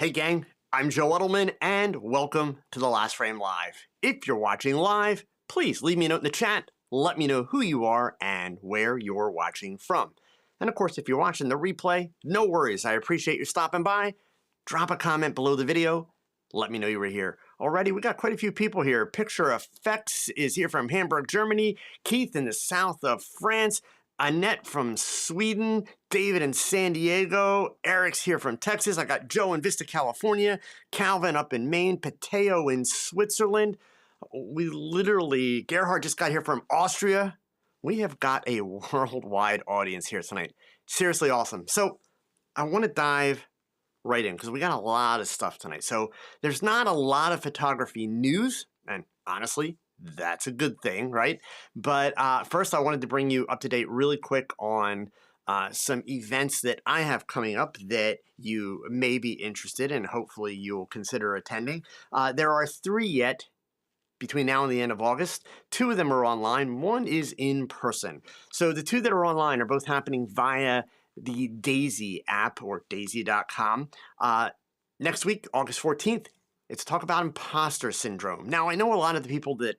Hey gang, I'm Joe Edelman and welcome to the Last Frame Live. If you're watching live, please leave me a note in the chat. Let me know who you are and where you're watching from. And of course, if you're watching the replay, no worries. I appreciate you stopping by. Drop a comment below the video. Let me know you were here. Already, we got quite a few people here. Picture Effects is here from Hamburg, Germany. Keith in the south of France. Annette from Sweden, David in San Diego, Eric's here from Texas. I got Joe in Vista, California, Calvin up in Maine, Pateo in Switzerland. Gerhard just got here from Austria. We have got a worldwide audience here tonight. Seriously awesome. So I want to dive right in because we got a lot of stuff tonight. So there's not a lot of photography news, and honestly, that's a good thing, right? But first, I wanted to bring you up to date really quick on some events that I have coming up that you may be interested in. Hopefully, you'll consider attending. There are 3 yet between now and the end of August. 2 of them are online. 1 is in person. So the 2 that are online are both happening via the Daisie app or daisy.com. Next week, August 14th, it's talk about imposter syndrome. Now, I know a lot of the people that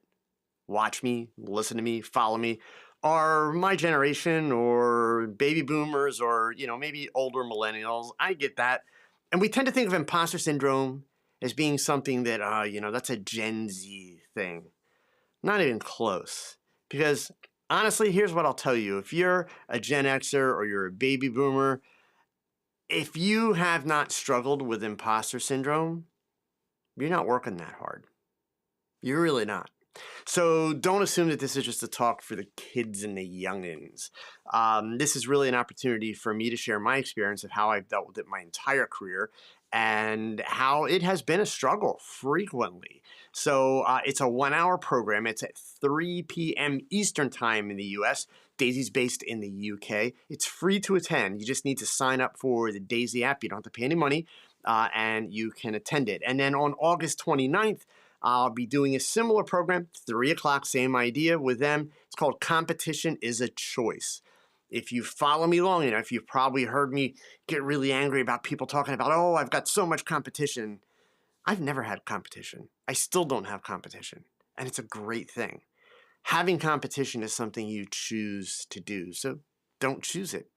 watch me, listen to me, follow me, are my generation or baby boomers or, maybe older millennials. I get that. And we tend to think of imposter syndrome as being something that, that's a Gen Z thing. Not even close. Because honestly, here's what I'll tell you. If you're a Gen Xer or you're a baby boomer, if you have not struggled with imposter syndrome, you're not working that hard. You're really not. So don't assume that this is just a talk for the kids and the youngins. This is really an opportunity for me to share my experience of how I've dealt with it my entire career and how it has been a struggle frequently. So it's a 1-hour program. It's at 3 p.m. Eastern time in the U.S. Daisie's based in the U.K. It's free to attend. You just need to sign up for the Daisie app. You don't have to pay any money, and you can attend it. And then on August 29th, I'll be doing a similar program, 3 o'clock, same idea with them. It's called Competition is a Choice. If you follow me long enough, you've probably heard me get really angry about people talking about, oh, I've got so much competition. I've never had competition. I still don't have competition. And it's a great thing. Having competition is something you choose to do. So don't choose it.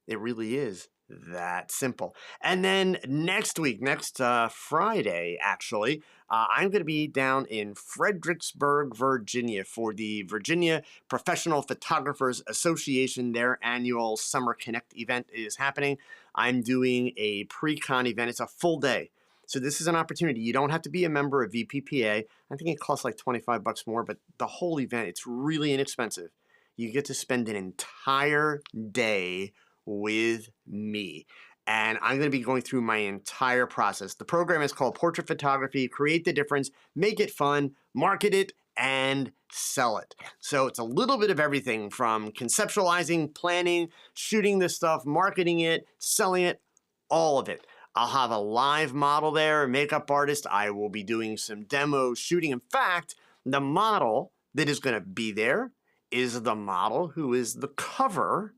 It really is that simple. And then next week, next Friday, actually, I'm going to be down in Fredericksburg, Virginia for the Virginia Professional Photographers Association. Their annual Summer Connect event is happening. I'm doing a pre-con event. It's a full day. So this is an opportunity. You don't have to be a member of VPPA. I think it costs like $25 more, but the whole event, it's really inexpensive. You get to spend an entire day with me. And I'm going to be going through my entire process. The program is called Portrait Photography, Create the Difference, Make It Fun, Market It, and Sell It. So it's a little bit of everything from conceptualizing, planning, shooting this stuff, marketing it, selling it, all of it. I'll have a live model there, a makeup artist. I will be doing some demo shooting. In fact, the model that is going to be there is the model who is the cover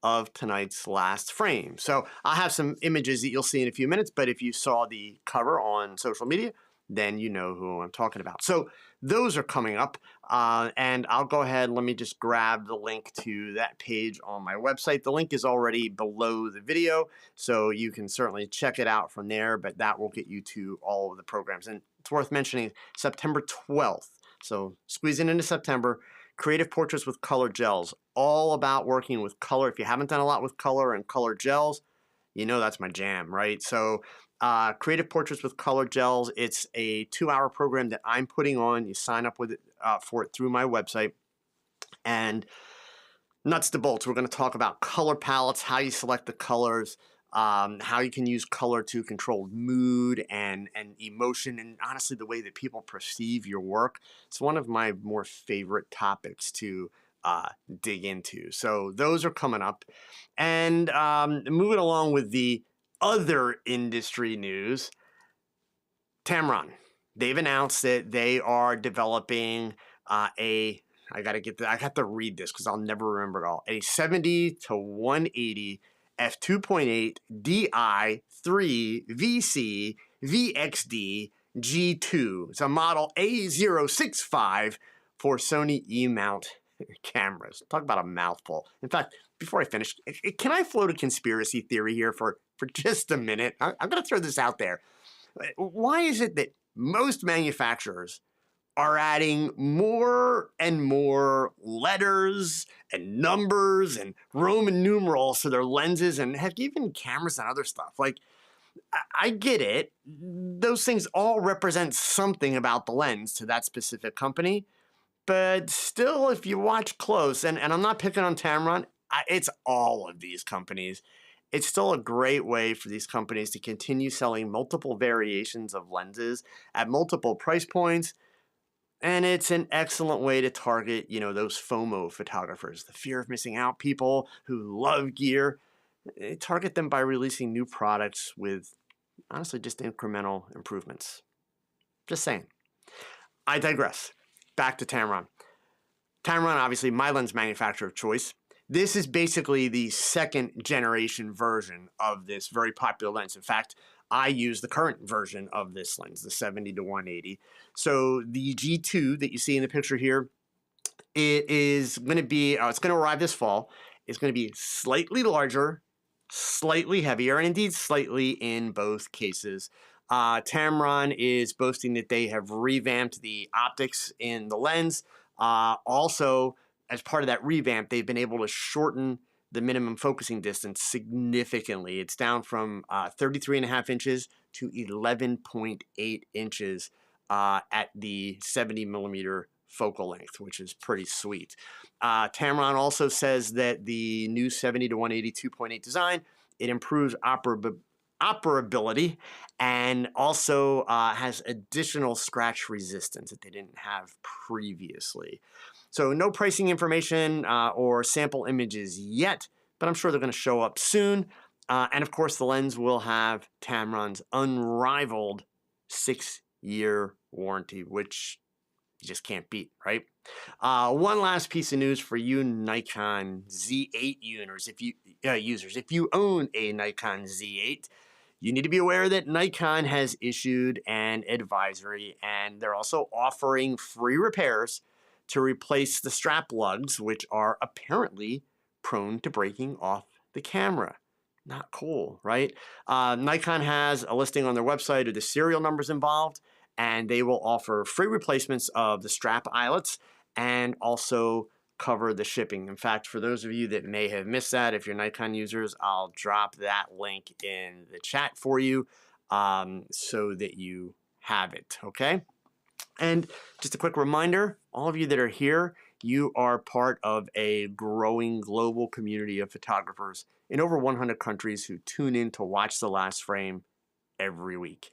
of tonight's last frame. So I'll have some images that you'll see in a few minutes, but if you saw the cover on social media, then you know who I'm talking about. So those are coming up, and I'll go ahead, let me just grab the link to that page on my website. The link is already below the video, so you can certainly check it out from there, but that will get you to all of the programs. And it's worth mentioning, September 12th, so squeezing into September, Creative Portraits with Color Gels, all about working with color. If you haven't done a lot with color and color gels, you know that's my jam, right? So Creative Portraits with Color Gels, it's a 2-hour program that I'm putting on. You sign up with it, for it through my website. And nuts to bolts, we're going to talk about color palettes, how you select the colors, how you can use color to control mood and emotion, and honestly, the way that people perceive your work. It's one of my more favorite topics to dig into. So those are coming up. And moving along with the other industry news, Tamron. They've announced that they are developing I got to read this because I'll never remember it all. A 70 to 180 f2.8 Di 3 VC VXD G2. It's a model A065 for Sony E-mount cameras. Talk about a mouthful. In fact, before I finish, can I float a conspiracy theory here for just a minute? I'm going to throw this out there. Why is it that most manufacturers are adding more and more letters and numbers and Roman numerals to their lenses and have even cameras and other stuff? Like, I get it. Those things all represent something about the lens to that specific company. But still, if you watch close, and I'm not picking on Tamron, it's all of these companies. It's still a great way for these companies to continue selling multiple variations of lenses at multiple price points. And it's an excellent way to target, those FOMO photographers, the fear of missing out people who love gear. Target them by releasing new products with, honestly, just incremental improvements. Just saying. I digress. Back to Tamron. Tamron, obviously, my lens manufacturer of choice. This is basically the second generation version of this very popular lens. In fact, I use the current version of this lens, the 70 to 180. So the G2 that you see in the picture here, it is going to be, it's going to arrive this fall. It's going to be slightly larger, slightly heavier, and indeed slightly in both cases. Tamron is boasting that they have revamped the optics in the lens. Also, as part of that revamp, they've been able to shorten the minimum focusing distance significantly. It's down from 33.5 inches to 11.8 inches at the 70 millimeter focal length, which is pretty sweet. Tamron also says that the new 70 to 180 2.8 design, it improves operability and also has additional scratch resistance that they didn't have previously. So no pricing information or sample images yet, but I'm sure they're going to show up soon. And of course, the lens will have Tamron's unrivaled 6-year warranty, which you just can't beat, right? One last piece of news for you Nikon Z8 users. If you own a Nikon Z8, you need to be aware that Nikon has issued an advisory, and they're also offering free repairs to replace the strap lugs, which are apparently prone to breaking off the camera. Not cool, right? Nikon has a listing on their website of the serial numbers involved, and they will offer free replacements of the strap eyelets and also cover the shipping. In fact, for those of you that may have missed that, if you're Nikon users, I'll drop that link in the chat for you so that you have it, okay? And just a quick reminder, all of you that are here, you are part of a growing global community of photographers in over 100 countries who tune in to watch The Last Frame every week.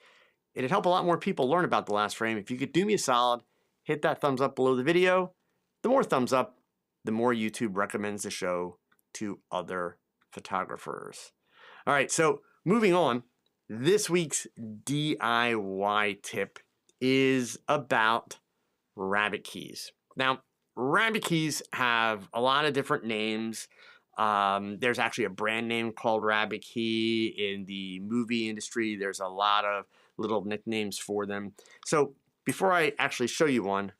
It'd help a lot more people learn about The Last Frame. If you could do me a solid, hit that thumbs up below the video. The more thumbs up, the more YouTube recommends the show to other photographers. All right, so moving on, this week's DIY tip is about rabbit keys. Now, rabbit keys have a lot of different names. There's actually a brand name called Rabbit Key. In the movie industry, there's a lot of little nicknames for them. So before I actually show you one,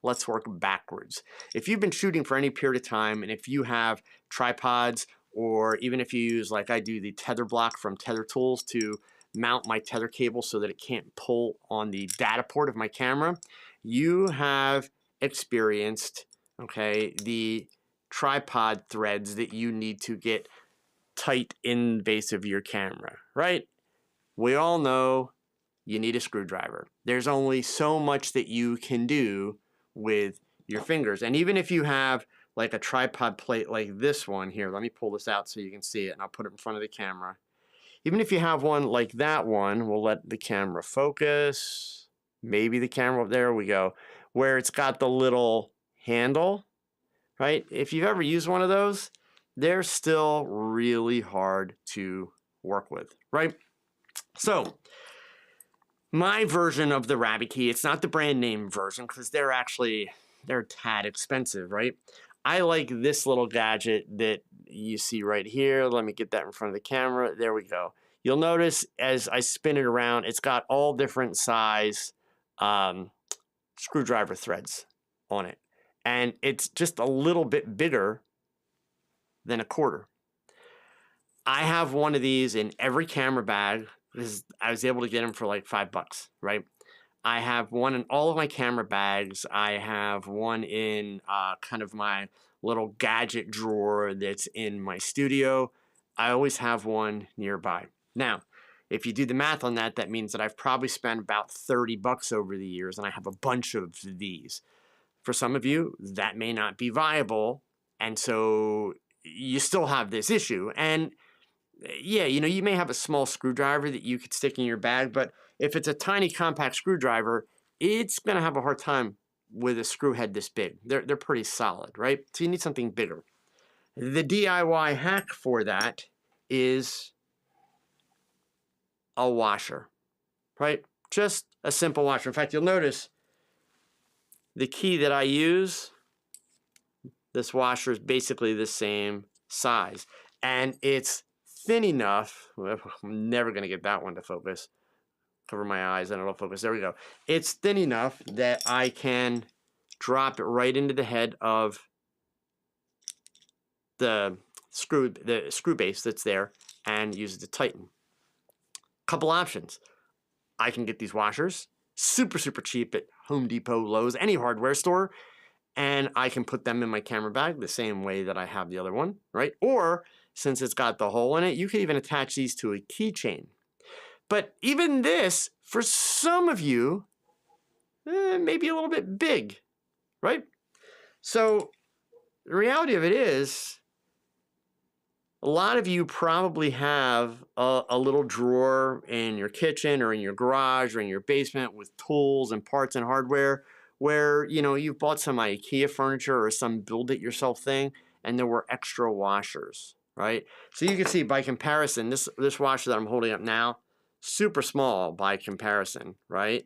let's work backwards. If you've been shooting for any period of time, and if you have tripods, or even if you use, like I do, the tether block from Tether Tools to mount my tether cable so that it can't pull on the data port of my camera, you have experienced, okay, the tripod threads that you need to get tight in the base of your camera, right? We all know you need a screwdriver. There's only so much that you can do with your fingers. And even if you have like a tripod plate like this one here, let me pull this out so you can see it, and I'll put it in front of the camera. Even if you have one like that one, we'll let the camera focus. Maybe the camera, there we go, where it's got the little handle, right? If you've ever used one of those, they're still really hard to work with, right? So my version of the Rabbit Key, it's not the brand name version because they're a tad expensive, right? I like this little gadget that you see right here. Let me get that in front of the camera. There we go. you'll notice as I spin it around, it's got all different size screwdriver threads on it. And it's just a little bit bigger than a quarter. I have one of these in every camera bag because I was able to get them for like $5, right? I have one in all of my camera bags. I have one in kind of my little gadget drawer that's in my studio. I always have one nearby. Now, if you do the math on that, that means that I've probably spent about $30 over the years, and I have a bunch of these. For some of you, that may not be viable, and so you still have this issue. And yeah, you know, you may have a small screwdriver that you could stick in your bag, but if it's a tiny compact screwdriver, it's going to have a hard time with a screw head this big. They're pretty solid, right? So you need something bigger. The DIY hack for that is a washer, right? Just a simple washer. In fact, you'll notice the key that I use, this washer is basically the same size, and it's thin enough. I'm never going to get that one to focus. Cover my eyes and it'll focus. There we go. It's thin enough that I can drop it right into the head of the screw base that's there and use it to tighten. Couple options. I can get these washers super cheap at Home Depot, Lowe's, any hardware store, and I can put them in my camera bag the same way that I have the other one, right? Or since it's got the hole in it, you could even attach these to a keychain. But even this, for some of you, maybe a little bit big, right? So the reality of it is, a lot of you probably have a little drawer in your kitchen or in your garage or in your basement with tools and parts and hardware where, you know, you've bought some IKEA furniture or some build-it-yourself thing, and there were extra washers, right? So you can see by comparison, this washer that I'm holding up now, super small by comparison, right?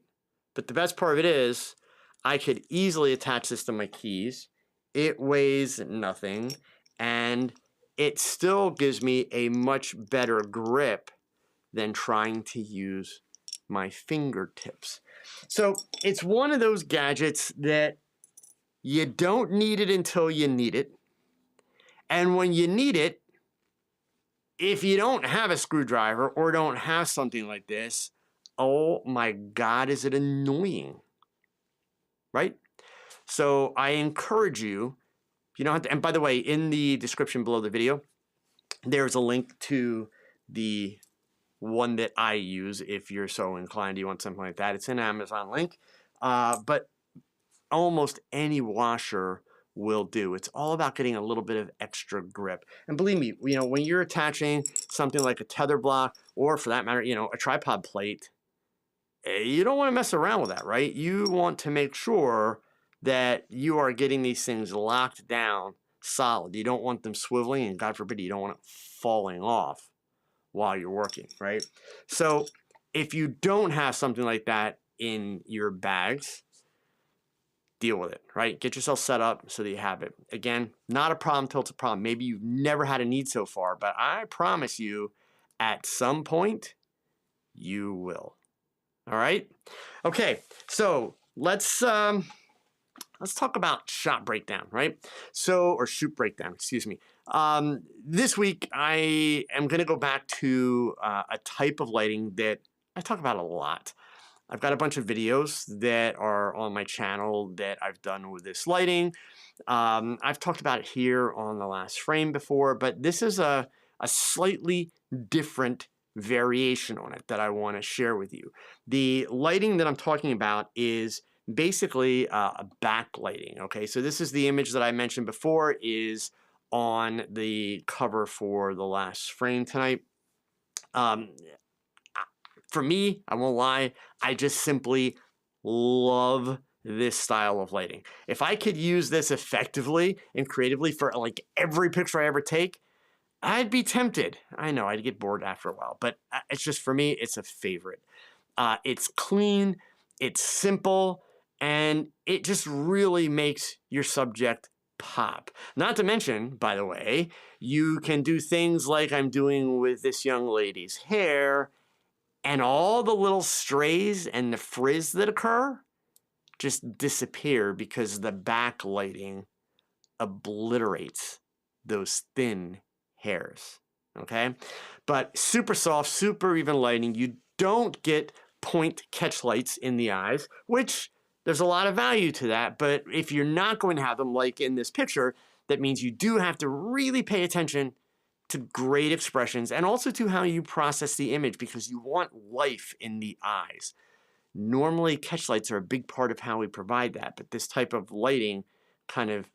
But the best part of it is I could easily attach this to my keys. It weighs nothing, and it still gives me a much better grip than trying to use my fingertips. So it's one of those gadgets that you don't need it until you need it. And when you need it, if you don't have a screwdriver or don't have something like this, oh my God, is it annoying, right? So I encourage you, you don't have to, and by the way, in the description below the video, there's a link to the one that I use if you're so inclined, you want something like that. It's an Amazon link, but almost any washer will do. It's all about getting a little bit of extra grip. And believe me, you know, when you're attaching something like a tether block, or for that matter, you know, a tripod plate, you don't want to mess around with that, right? You want to make sure that you are getting these things locked down solid. You don't want them swiveling, and God forbid, you don't want it falling off while you're working, right? So if you don't have something like that in your bags, deal with it, right? Get yourself set up so that you have it. Again, not a problem till it's a problem. Maybe you've never had a need so far, but I promise you, at some point, you will. All right? Okay, so let's talk about shot breakdown, right? So, or shoot breakdown, excuse me. This week, I am going to go back to a type of lighting that I talk about a lot. I've got a bunch of videos that are on my channel that I've done with this lighting. I've talked about it here on the last frame before, but this is a slightly different variation on it that I want to share with you. The lighting that I'm talking about is basically a backlighting, okay? So this is the image that I mentioned before is on the cover for the last frame tonight. For me, I won't lie, I just simply love this style of lighting. If I could use this effectively and creatively for like every picture I ever take, I'd be tempted. I know, I'd get bored after a while, but it's just, for me, it's a favorite. It's clean, it's simple, and it just really makes your subject pop. Not to mention, by the way, you can do things like I'm doing with this young lady's hair, and all the little strays and the frizz that occur just disappear because the backlighting obliterates those thin hairs, okay? But super soft, super even lighting. You don't get point catch lights in the eyes, which there's a lot of value to that, but if you're not going to have them like in this picture, that means you do have to really pay attention to great expressions and also to how you process the image because you want life in the eyes. Normally, catch lights are a big part of how we provide that, but this type of lighting kind of,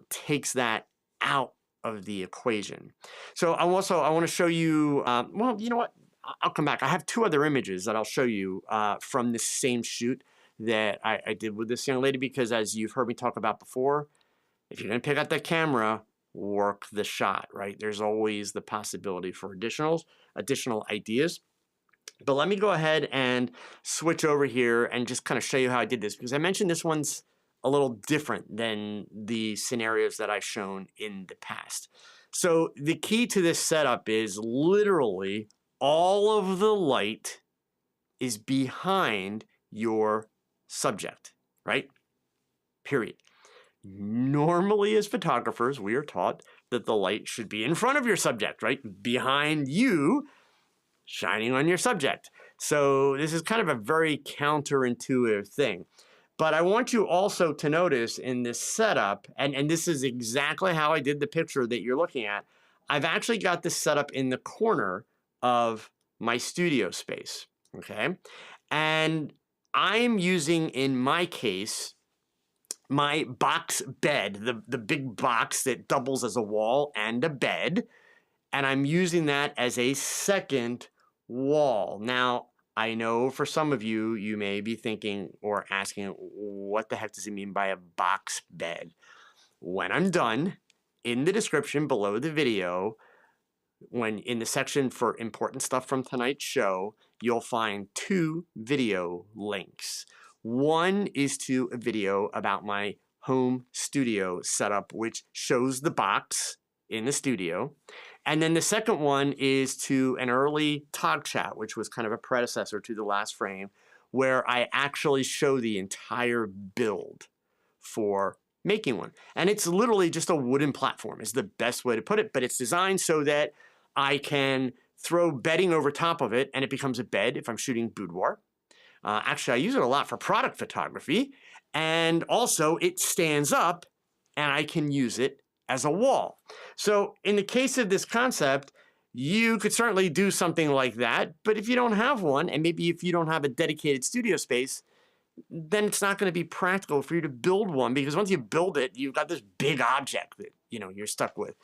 takes that out of the equation. So I want to show you, well, you know what? I'll come back. I have two other images that I'll show you from this same shoot that I did with this young lady because as you've heard me talk about before, if you're going to pick out that camera, work the shot, right? There's always the possibility for additional ideas. But let me go ahead and switch over here and just kind of show you how I did this because I mentioned this one's a little different than the scenarios that I've shown in the past. So the key to this setup is literally all of the light is behind your subject, right? Period. Normally as photographers, we are taught that the light should be in front of your subject, right? Behind you, shining on your subject. So this is kind of a very counterintuitive thing. But I want you also to notice in this setup, and this is exactly how I did the picture that you're looking at, I've actually got this set up in the corner of my studio space, okay? And I'm using, in my case, my box bed, the big box that doubles as a wall and a bed, and I'm using that as a second wall. Now, I know for some of you, you may be thinking or asking, what the heck does it mean by a box bed? When I'm done, in the description below the video, when in the section for important stuff from tonight's show, you'll find two video links. One is to a video about my home studio setup, which shows the box in the studio. And then the second one is to an early talk chat, which was kind of a predecessor to the last frame, where I actually show the entire build for making one. And it's literally just a wooden platform is the best way to put it, but it's designed so that I can throw bedding over top of it and it becomes a bed if I'm shooting boudoir. Actually, I use it a lot for product photography. And also it stands up and I can use it as a wall. So in the case of this concept, you could certainly do something like that. But if you don't have one, and maybe if you don't have a dedicated studio space, then it's not going to be practical for you to build one because once you build it, you've got this big object that you're stuck with.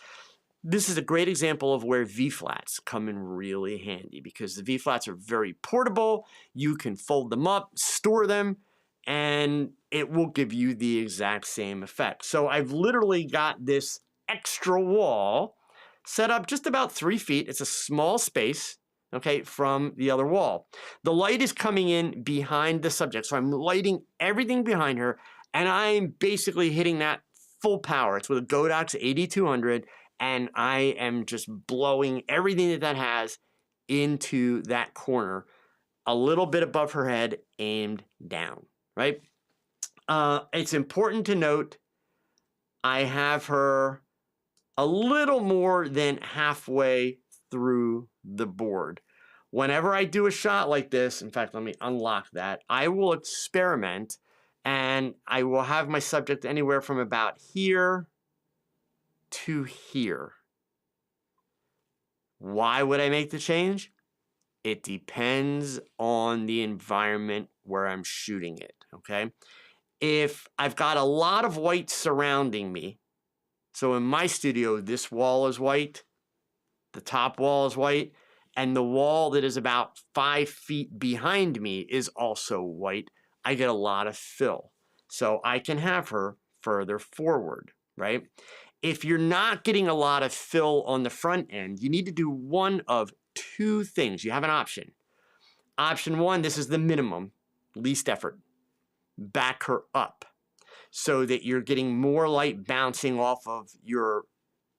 This is a great example of where V-flats come in really handy because the V-flats are very portable. You can fold them up, store them, and it will give you the exact same effect. So I've literally got this extra wall set up just about 3 feet. It's a small space, okay, from the other wall. The light is coming in behind the subject. So I'm lighting everything behind her, and I'm basically hitting that full power. It's with a Godox 8200, and I am just blowing everything that has into that corner, a little bit above her head, aimed down, right? It's important to note I have her a little more than halfway through the board. Whenever I do a shot like this, in fact, let me unlock that, I will experiment and I will have my subject anywhere from about here to here. Why would I make the change? It depends on the environment where I'm shooting it, okay? If I've got a lot of white surrounding me, so in my studio, this wall is white, the top wall is white, and the wall that is about 5 feet behind me is also white, I get a lot of fill. So I can have her further forward, right? If you're not getting a lot of fill on the front end, you need to do one of two things. You have an option. Option one, this is the minimum, least effort. Back her up. so that you're getting more light bouncing off of your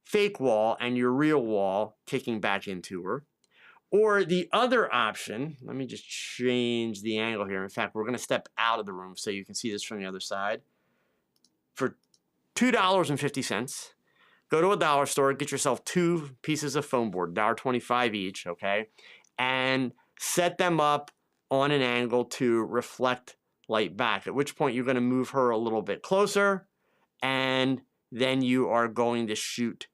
fake wall and your real wall kicking back into her. Or the other option, let me just change the angle here. In fact, we're going to step out of the room so you can see this from the other side. For $2.50, go to a dollar store, get yourself 2 pieces of foam board, $1.25 each, okay? And set them up on an angle to reflect light back, at which point you're going to move her a little bit closer, and then you are going to shoot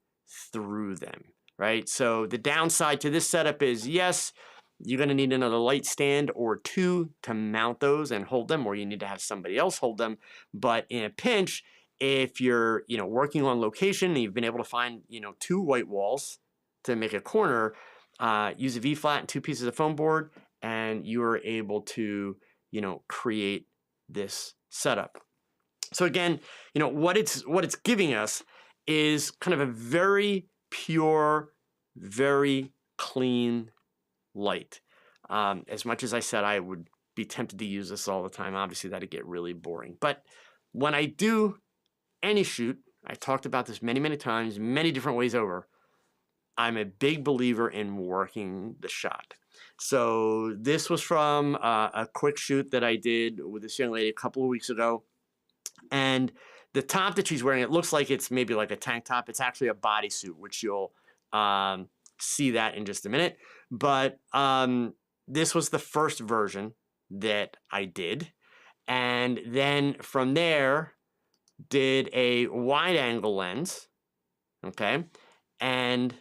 through them. Right? So the downside to this setup is, yes, you're going to need another light stand or 2 to mount those and hold them, or you need to have somebody else hold them. But in a pinch, if you're, working on location and you've been able to find, 2 white walls to make a corner, use a V-flat and 2 pieces of foam board, and you are able to, create this setup. So again, what it's giving us is kind of a very pure, very clean light. As much as I said I would be tempted to use this all the time, obviously that'd get really boring. But when I do any shoot, I talked about this many, many times, many different ways over, I'm a big believer in working the shot. So this was from a quick shoot that I did with this young lady a couple of weeks ago. And the top that she's wearing, it looks like it's maybe like a tank top. It's actually a bodysuit, which you'll see that in just a minute. But this was the first version that I did. And then from there, did a wide angle lens, okay, and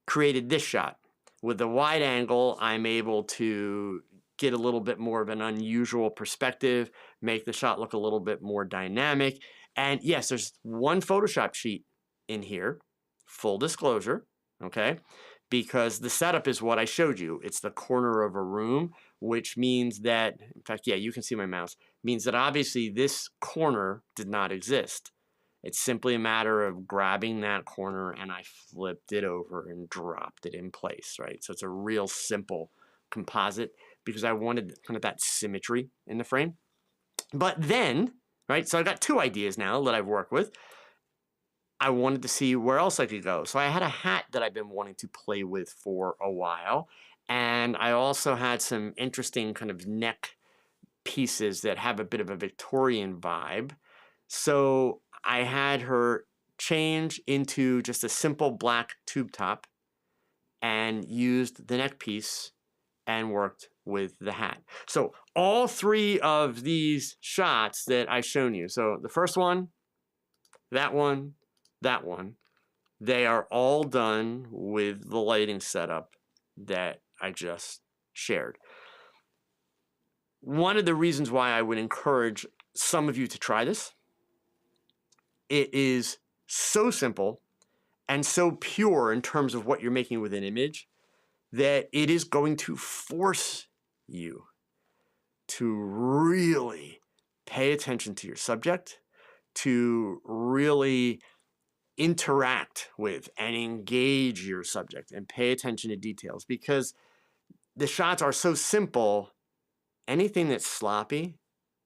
created this shot. With the wide angle, I'm able to get a little bit more of an unusual perspective, make the shot look a little bit more dynamic. And yes, there's one Photoshop sheet in here, full disclosure, okay? Because the setup is what I showed you. It's the corner of a room, which means that, in fact, yeah, you can see my mouse, means that obviously this corner did not exist. It's simply a matter of grabbing that corner and I flipped it over and dropped it in place, right? So it's a real simple composite because I wanted kind of that symmetry in the frame. But then, right, so I've got 2 ideas now that I've worked with. I wanted to see where else I could go. So I had a hat that I've been wanting to play with for a while. And I also had some interesting kind of neck pieces that have a bit of a Victorian vibe. So I had her change into just a simple black tube top and used the neck piece and worked with the hat. So all 3 of these shots that I've shown you, so the first one, that one, they are all done with the lighting setup that I just shared. One of the reasons why I would encourage some of you to try this, it is so simple and so pure in terms of what you're making with an image that it is going to force you to really pay attention to your subject, to really interact with and engage your subject and pay attention to details, because the shots are so simple, anything that's sloppy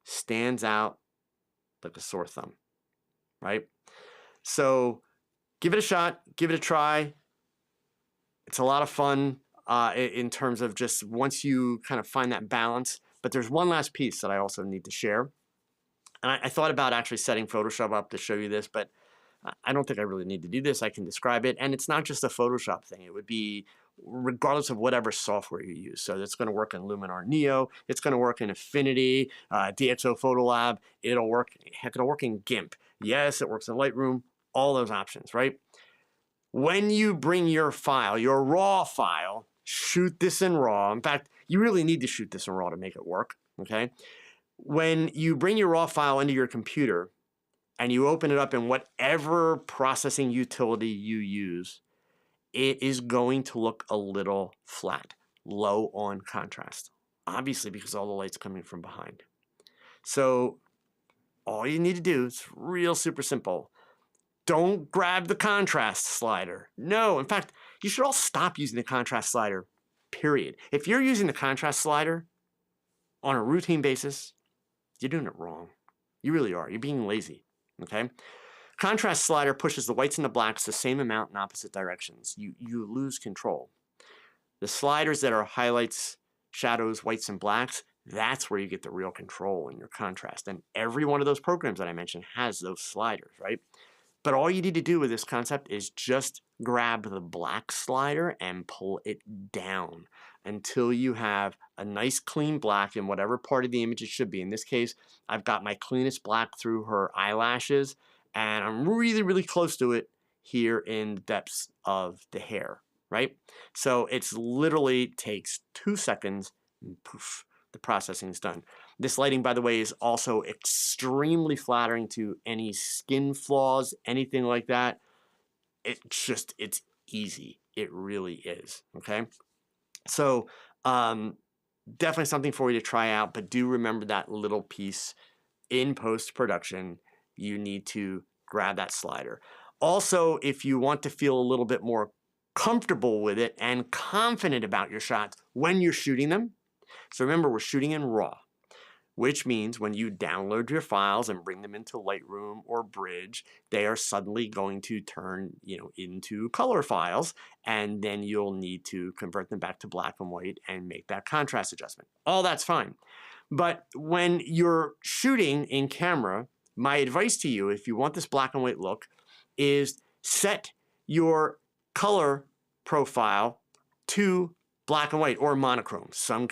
stands out like a sore thumb, right? So give it a shot, give it a try. It's a lot of fun in terms of just once you kind of find that balance. But there's one last piece that I also need to share. And I thought about actually setting Photoshop up to show you this, but I don't think I really need to do this. I can describe it. And it's not just a Photoshop thing. It would be regardless of whatever software you use. So it's going to work in Luminar Neo. It's going to work in Affinity, DxO Photolab. It'll work, heck, it'll work in GIMP. Yes, it works in Lightroom. All those options, right? When you bring your file, your raw file, shoot this in RAW. In fact, you really need to shoot this in RAW to make it work, okay? When you bring your RAW file into your computer and you open it up in whatever processing utility you use, it is going to look a little flat, low on contrast, obviously because all the light's coming from behind. So all you need to do is real super simple. Don't grab the contrast slider. No, in fact, you should all stop using the contrast slider, period. If you're using the contrast slider on a routine basis, you're doing it wrong. You really are. You're being lazy, okay? Contrast slider pushes the whites and the blacks the same amount in opposite directions. You lose control. The sliders that are highlights, shadows, whites, and blacks, that's where you get the real control in your contrast. And every one of those programs that I mentioned has those sliders, right? But all you need to do with this concept is just grab the black slider and pull it down until you have a nice clean black in whatever part of the image it should be. In this case, I've got my cleanest black through her eyelashes, and I'm really, really close to it here in the depths of the hair, right? So it's literally takes 2 seconds and poof, the processing is done. This lighting, by the way, is also extremely flattering to any skin flaws, anything like that. It's easy. It really is, okay? So definitely something for you to try out, but do remember that little piece in post-production. You need to grab that slider. Also, if you want to feel a little bit more comfortable with it and confident about your shots when you're shooting them, so remember, we're shooting in RAW, which means when you download your files and bring them into Lightroom or Bridge, they are suddenly going to turn, into color files, and then you'll need to convert them back to black and white and make that contrast adjustment. All that's fine. But when you're shooting in camera, my advice to you, if you want this black and white look, is set your color profile to black and white or monochrome. Some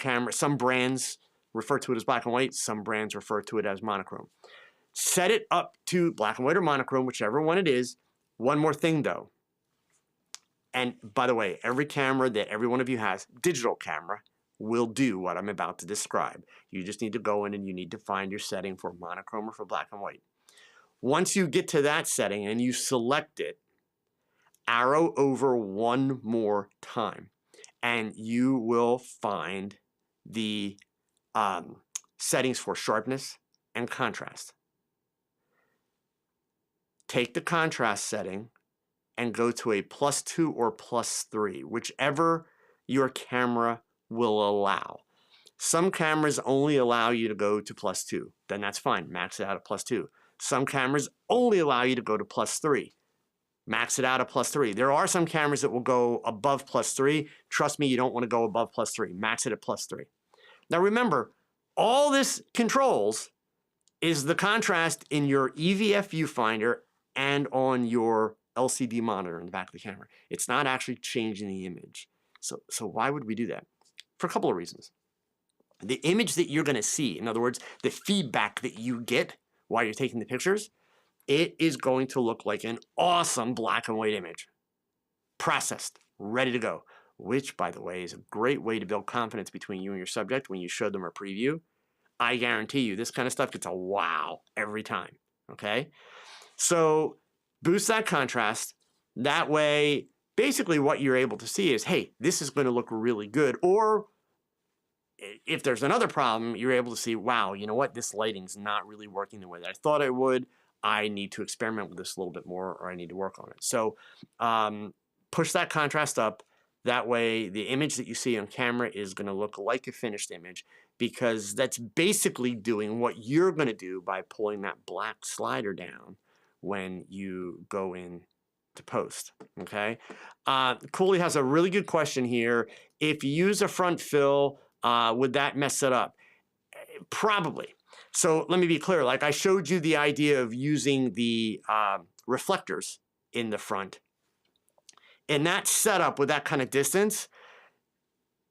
brands refer to it as black and white. Some brands refer to it as monochrome. Set it up to black and white or monochrome, whichever one it is. One more thing though. And by the way, every camera that every one of you has, digital camera, will do what I'm about to describe. You just need to go in and you need to find your setting for monochrome or for black and white. Once you get to that setting and you select it, arrow over one more time, and you will find the settings for sharpness and contrast. Take the contrast setting and go to a +2 or +3, whichever your camera will allow. Some cameras only allow you to go to +2. Then that's fine. Max it out at +2. Some cameras only allow you to go to +3. Max it out at +3. There are some cameras that will go above +3. Trust me, you don't want to go above +3. Max it at +3. Now remember, all this controls is the contrast in your EVF viewfinder and on your LCD monitor in the back of the camera. It's not actually changing the image. So why would we do that? For a couple of reasons. The image that you're going to see, in other words, the feedback that you get while you're taking the pictures, it is going to look like an awesome black and white image. Processed, ready to go. Which, by the way, is a great way to build confidence between you and your subject when you show them a preview. I guarantee you this kind of stuff gets a wow every time, okay? So boost that contrast. That way, basically what you're able to see is, hey, this is going to look really good. Or if there's another problem, you're able to see, wow, you know what? This lighting's not really working the way that I thought it would. I need to experiment with this a little bit more, or I need to work on it. So push that contrast up. That way, the image that you see on camera is going to look like a finished image, because that's basically doing what you're going to do by pulling that black slider down when you go in to post, okay? Cooley has a really good question here. If you use a front fill, would that mess it up? Probably. So let me be clear. Like I showed you the idea of using the reflectors in the front. In that setup with that kind of distance,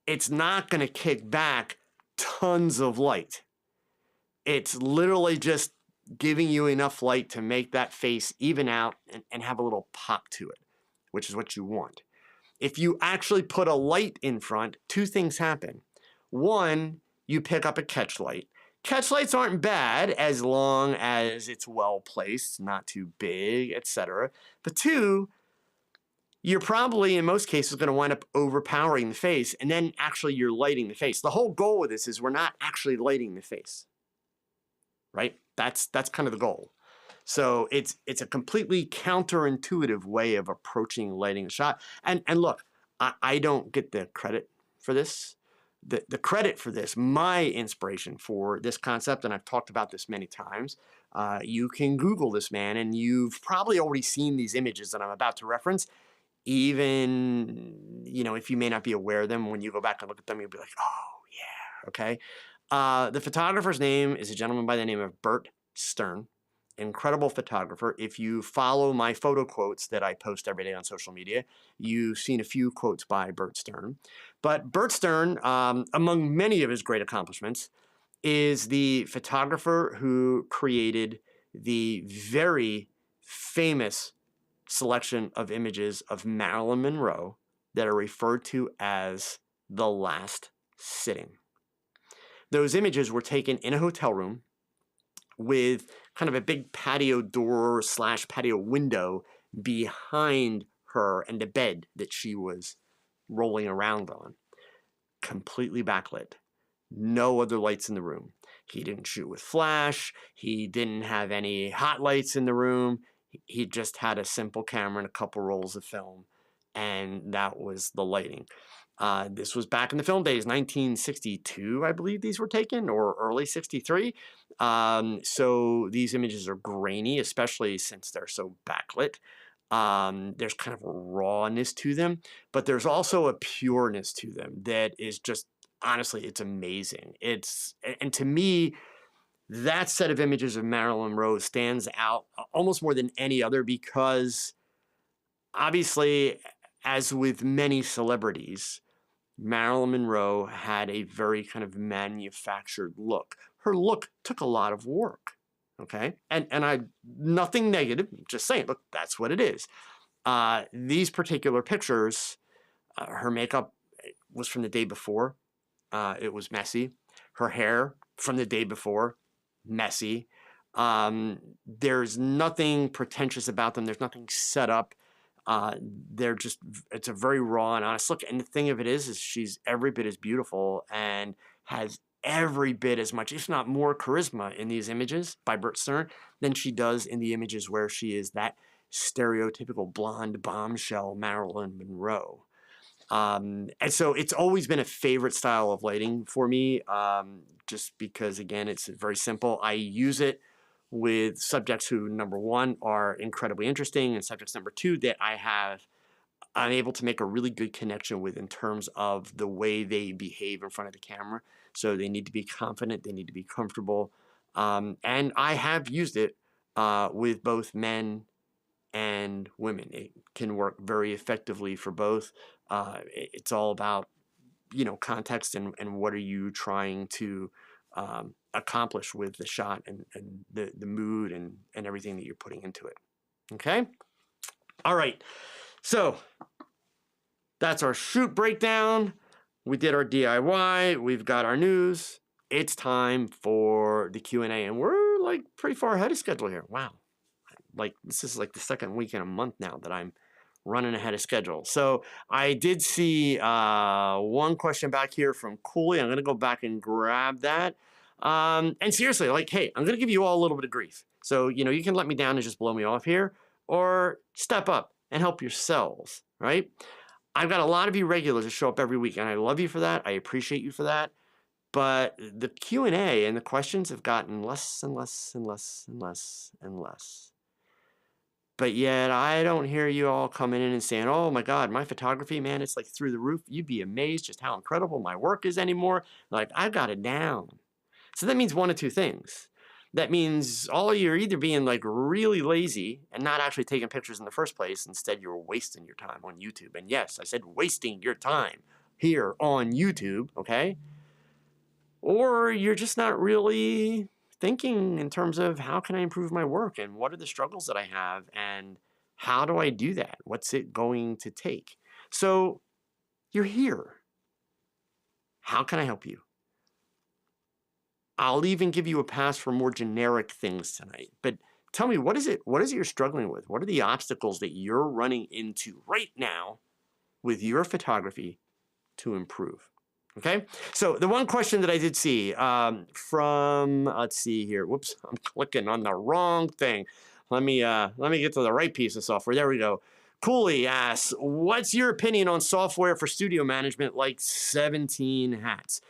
it's not going to kick back tons of light. It's literally just giving you enough light to make that face even out and have a little pop to it, which is what you want. If you actually put a light in front, two things happen. One, you pick up a catch light. Catch lights aren't bad as long as it's well placed, not too big, etc. But two, you're probably, in most cases, going to wind up overpowering the face, and then actually you're lighting the face. The whole goal of this is we're not actually lighting the face, right? That's kind of the goal. So it's a completely counterintuitive way of approaching lighting a shot. And look, I don't get the credit for this. the credit for this, my inspiration for this concept, and I've talked about this many times. You can Google this man, and you've probably already seen these images that I'm about to reference. Even, if you may not be aware of them, when you go back and look at them, you'll be like, oh, yeah, okay. The photographer's name is a gentleman by the name of Bert Stern. Incredible photographer. If you follow my photo quotes that I post every day on social media, you've seen a few quotes by Bert Stern. But Bert Stern, among many of his great accomplishments, is the photographer who created the very famous selection of images of Marilyn Monroe that are referred to as the last sitting. Those images were taken in a hotel room with kind of a big patio door / patio window behind her and the bed that she was rolling around on. Completely backlit. No other lights in the room. He didn't shoot with flash. He didn't have any hot lights in the room. He just had a simple camera and a couple rolls of film, and that was the lighting. This was back in the film days, 1962, I believe these were taken, or early 63. So these images are grainy, especially since they're so backlit. There's kind of a rawness to them, but there's also a pureness to them that is just, honestly, it's amazing. And to me, that set of images of Marilyn Monroe stands out almost more than any other because, obviously, as with many celebrities, Marilyn Monroe had a very kind of manufactured look. Her look took a lot of work, okay? And nothing negative, just saying, look, that's what it is. These particular pictures, her makeup was from the day before. It was messy. Her hair from the day before, messy. There's nothing pretentious about them. There's nothing set up. It's a very raw and honest look. And the thing of it is she's every bit as beautiful and has every bit as much, if not more, charisma in these images by Bert Stern than she does in the images where she is that stereotypical blonde bombshell Marilyn Monroe. And so it's always been a favorite style of lighting for me, just because, again, it's very simple. I use it with subjects who, number one, are incredibly interesting, and subjects, number two, that I'm able to make a really good connection with in terms of the way they behave in front of the camera. So they need to be confident, they need to be comfortable. And I have used it with both men and women. It can work very effectively for both. It's all about, context and what are you trying to accomplish with the shot and the mood and everything that you're putting into it. Okay? All right. So that's our shoot breakdown. We did our DIY. We've got our news. It's time for the Q&A, and we're like pretty far ahead of schedule here. Wow. Like this is like the second week in a month now that I'm running ahead of schedule. So I did see one question back here from Cooley. I'm going to go back and grab that. And seriously, like, hey, I'm going to give you all a little bit of grief. So, you can let me down and just blow me off here, or step up and help yourselves, right? I've got a lot of you regulars that show up every week, and I love you for that. I appreciate you for that. But the Q&A and the questions have gotten less and less and less and less and less. But yet I don't hear you all coming in and saying, oh my God, my photography, man, it's like through the roof. You'd be amazed just how incredible my work is anymore. Like, I've got it down. So that means one of two things. That means all you're either being like really lazy and not actually taking pictures in the first place. Instead, you're wasting your time on YouTube. And yes, I said wasting your time here on YouTube, okay? Or you're just not really thinking in terms of how can I improve my work and what are the struggles that I have and how do I do that? What's it going to take? So you're here. How can I help you? I'll even give you a pass for more generic things tonight. But tell me, what is it you're struggling with? What are the obstacles that you're running into right now with your photography to improve? Okay, so the one question that I did see from, let's see here. Whoops, I'm clicking on the wrong thing. Let me get to the right piece of software. There we go. Cooley asks, what's your opinion on software for studio management like 17 Hats?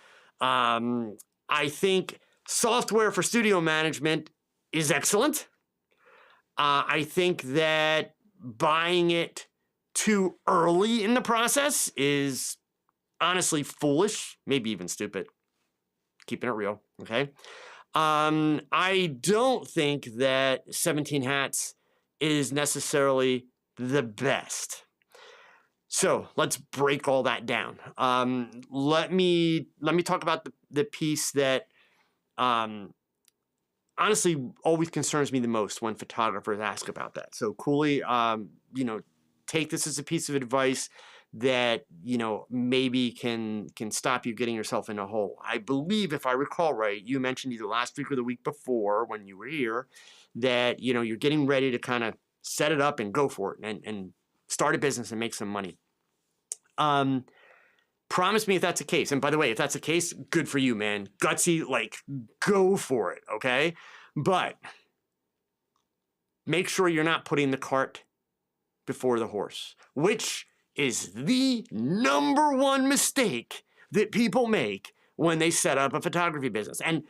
I think software for studio management is excellent. I think that buying it too early in the process is honestly foolish, maybe even stupid. Keeping it real, okay? I don't think that 17 Hats is necessarily the best. So let's break all that down. Let me talk about the piece that honestly always concerns me the most when photographers ask about that. So Cooley, take this as a piece of advice that, maybe can stop you getting yourself in a hole. I believe, if I recall right, you mentioned either last week or the week before when you were here that, you're getting ready to kind of set it up and go for it and start a business and make some money. Promise me if that's the case. And by the way, if that's the case, good for you, man. Gutsy, go for it, okay? But make sure you're not putting the cart before the horse, which is the number one mistake that people make when they set up a photography business. And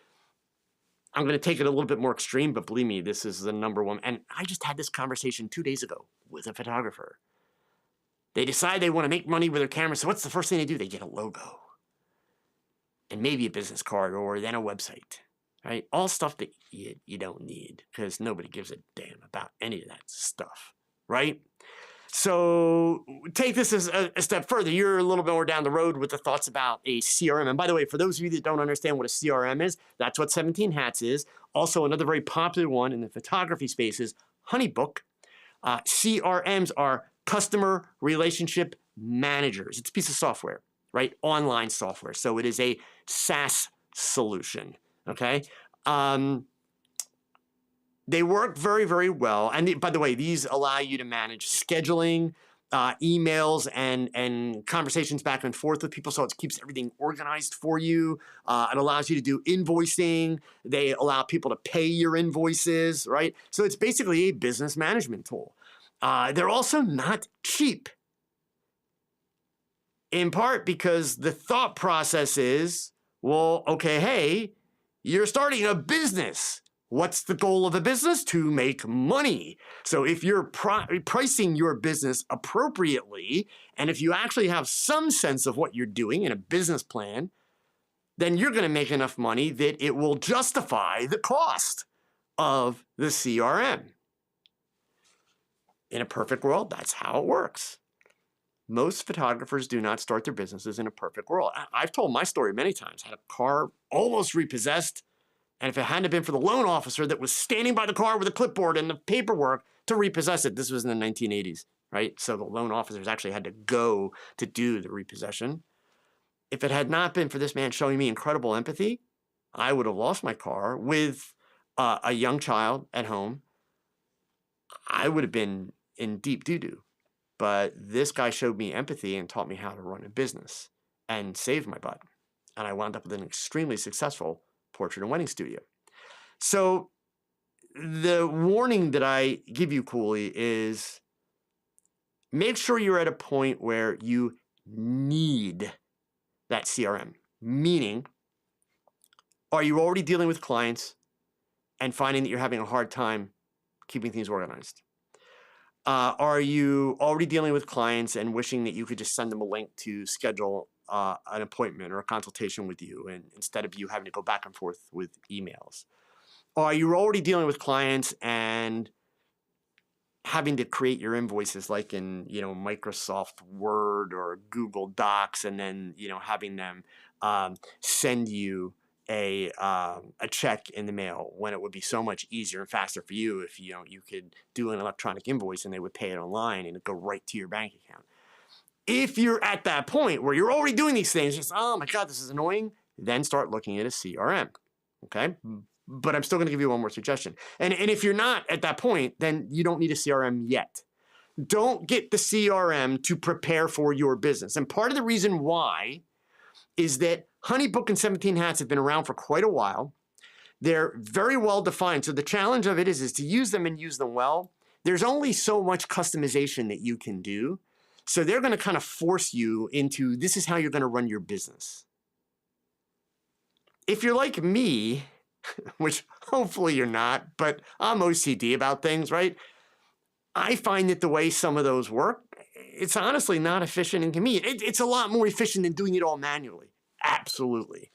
I'm going to take it a little bit more extreme, but believe me, this is the number one. And I just had this conversation 2 days ago with a photographer. They decide they want to make money with their camera, so what's the first thing they do? They get a logo and maybe a business card or then a website, right? All stuff that you don't need because nobody gives a damn about any of that stuff, right? So take this as a step further. You're a little bit more down the road with the thoughts about a CRM. And by the way, for those of you that don't understand what a CRM is, that's what 17 Hats is. Also, another very popular one in the photography space is Honeybook. CRMs are customer relationship managers. It's a piece of software, right? Online software. So it is a SaaS solution, okay? They work very, very well. And by the way, these allow you to manage scheduling, emails, and conversations back and forth with people. So it keeps everything organized for you. It allows you to do invoicing. They allow people to pay your invoices, right? So it's basically a business management tool. They're also not cheap, in part because the thought process is, well, okay, hey, you're starting a business. What's the goal of a business? To make money. So if you're pricing your business appropriately, and if you actually have some sense of what you're doing in a business plan, then you're going to make enough money that it will justify the cost of the CRM. In a perfect world, that's how it works. Most photographers do not start their businesses in a perfect world. I've told my story many times. I had a car almost repossessed, and if it hadn't been for the loan officer that was standing by the car with a clipboard and the paperwork to repossess it, this was in the 1980s, right? So the loan officers actually had to go to do the repossession. If it had not been for this man showing me incredible empathy, I would have lost my car with a young child at home. I would have been in deep doo-doo. But this guy showed me empathy and taught me how to run a business and saved my butt. And I wound up with an extremely successful portrait and wedding studio. So the warning that I give you, Cooley, is make sure you're at a point where you need that CRM. Meaning, are you already dealing with clients and finding that you're having a hard time keeping things organized? Are you already dealing with clients and wishing that you could just send them a link to schedule an appointment or a consultation with you, and instead of you having to go back and forth with emails? Are you already dealing with clients and having to create your invoices like in Microsoft Word or Google Docs, and then having them send you a check in the mail when it would be so much easier and faster for you if you could do an electronic invoice and they would pay it online and it'd go right to your bank account? If you're at that point where you're already doing these things, just, oh my God, this is annoying, then start looking at a CRM, okay? But I'm still gonna give you one more suggestion. And if you're not at that point, then you don't need a CRM yet. Don't get the CRM to prepare for your business. And part of the reason why is that Honeybook and 17 Hats have been around for quite a while. They're very well defined. So the challenge of it is to use them and use them well. there's only so much customization that you can do. So they're going to kind of force you into, this is how you're going to run your business. If you're like me, which hopefully you're not, but I'm OCD about things, right? I find that the way some of those work, it's honestly not efficient and convenient. It's a lot more efficient than doing it all manually. Absolutely.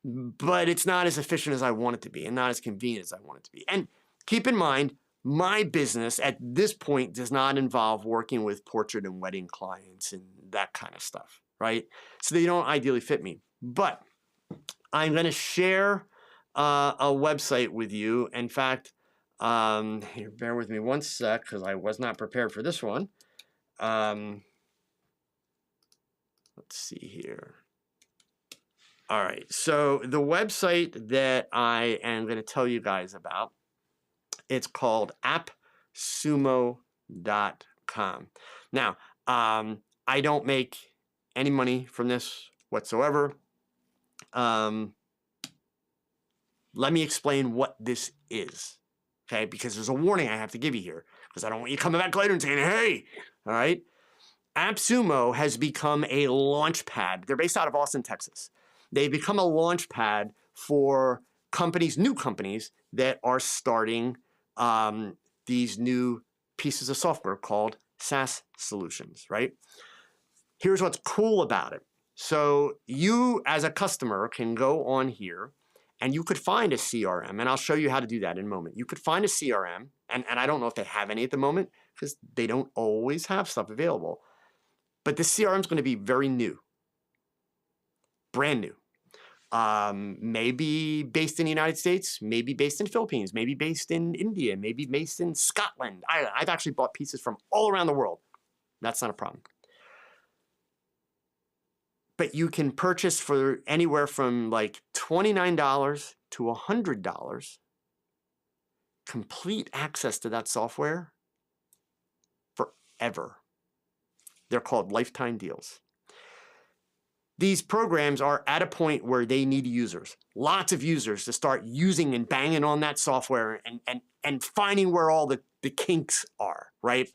But it's not as efficient as I want it to be and not as convenient as I want it to be. And keep in mind, my business at this point does not involve working with portrait and wedding clients and that kind of stuff, right? So they don't ideally fit me. But I'm going to share a website with you. In fact, here, bear with me one sec because I was not prepared for this one. Let's see here. All right, so the website that I am going to tell you guys about, it's called appsumo.com. Now, I don't make any money from this whatsoever. Let me explain what this is, okay? Because there's a warning I have to give you here, because I don't want you coming back later and saying, hey, all right? AppSumo has become a launch pad. They're based out of Austin, Texas. They've become a launch pad for companies, new companies, that are starting these new pieces of software called SaaS solutions, right? Here's what's cool about it. So you, as a customer, can go on here and you could find a CRM, and I'll show you how to do that in a moment. You could find a CRM, and I don't know if they have any at the moment because they don't always have stuff available. But the CRM is going to be very new, brand new. Maybe based in the United States, maybe based in the Philippines, maybe based in India, maybe based in Scotland. I've actually bought pieces from all around the world. That's not a problem. But you can purchase for anywhere from like $29 to $100 complete access to that software forever. They're called lifetime deals. These programs are at a point where they need users, lots of users to start using and banging on that software and finding where all the kinks are, right?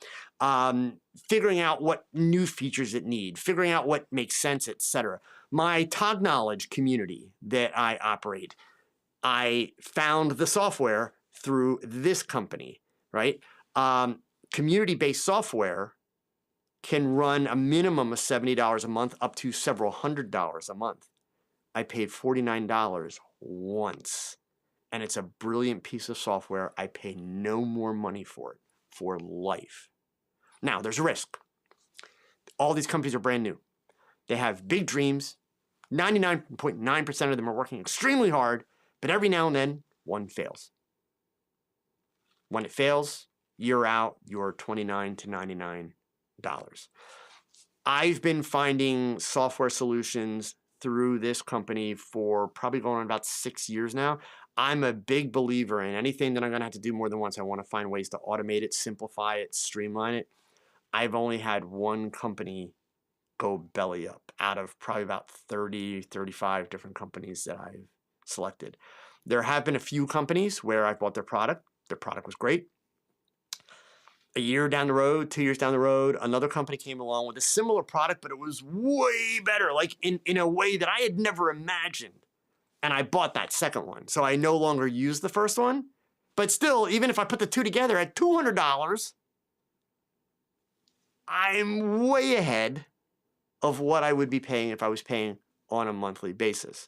Figuring out what new features it needs, figuring out what makes sense, etc. My Tog Knowledge community that I operate, I found the software through this company, right? Community-based software can run a minimum of $70 a month up to several $100s a month. I paid $49 once, and it's a brilliant piece of software. I pay no more money for it for life. Now, there's a risk. All these companies are brand new. They have big dreams. 99.9% of them are working extremely hard, but every now and then, one fails. When it fails, you're out your $29 to $99. I've been finding software solutions through this company for probably going on about 6 years now. I'm a big believer in anything that I'm going to have to do more than once. I want to find ways to automate it, simplify it, streamline it. I've only had one company go belly up out of probably about 30, 35 different companies that I've selected. There have been a few companies where I bought their product. Their product was great. A year down the road, 2 years down the road, another company came along with a similar product, but it was way better, like in a way that I had never imagined. And I bought that second one. So I no longer use the first one. But still, even if I put the two together at $200, I'm way ahead of what I would be paying if I was paying on a monthly basis.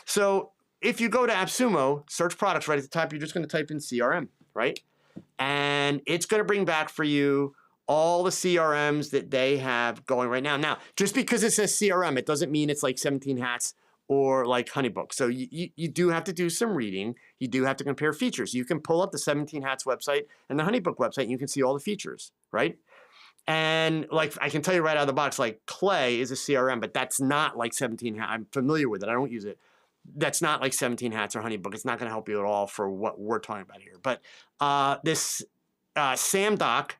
So if you go to AppSumo, search products right at the top, you're just going to type in CRM, right? And it's going to bring back for you all the CRMs that they have going right now. Now, just because it says CRM, it doesn't mean it's like 17 Hats or like Honeybook. So you do have to do some reading. You do have to compare features. You can pull up the 17 Hats website and the Honeybook website, and you can see all the features, right? And like I can tell you right out of the box, like Clay is a CRM, but that's not like 17 Hats. I'm familiar with it. I don't use it. That's not like 17 Hats or Honeybook. It's not going to help you at all for what we're talking about here. But this SamDoc,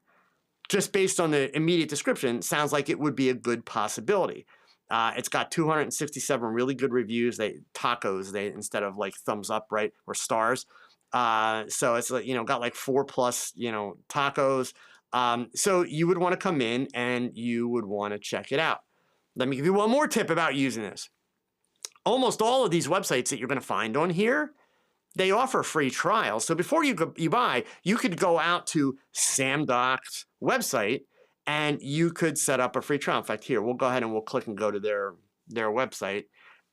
just based on the immediate description, sounds like it would be a good possibility. It's got 267 really good reviews. Tacos, instead of like thumbs up, right, or stars. So it's like, got like 4+ tacos. So you would want to come in and you would want to check it out. Let me give you one more tip about using this. Almost all of these websites that you're going to find on here, they offer free trials. So before you buy, you could go out to SamDoc's website and you could set up a free trial. In fact, here, we'll go ahead and we'll click and go to their website.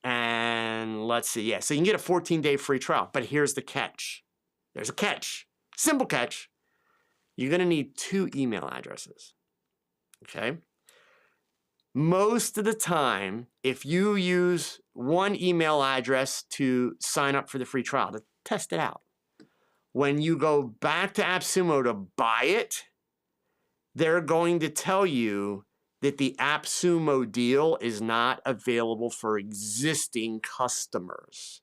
And let's see. Yeah, so you can get a 14-day free trial. But here's the catch. There's a catch. Simple catch. You're going to need 2 email addresses. Okay? Most of the time, if you use one email address to sign up for the free trial, to test it out, when you go back to AppSumo to buy it, they're going to tell you that the AppSumo deal is not available for existing customers.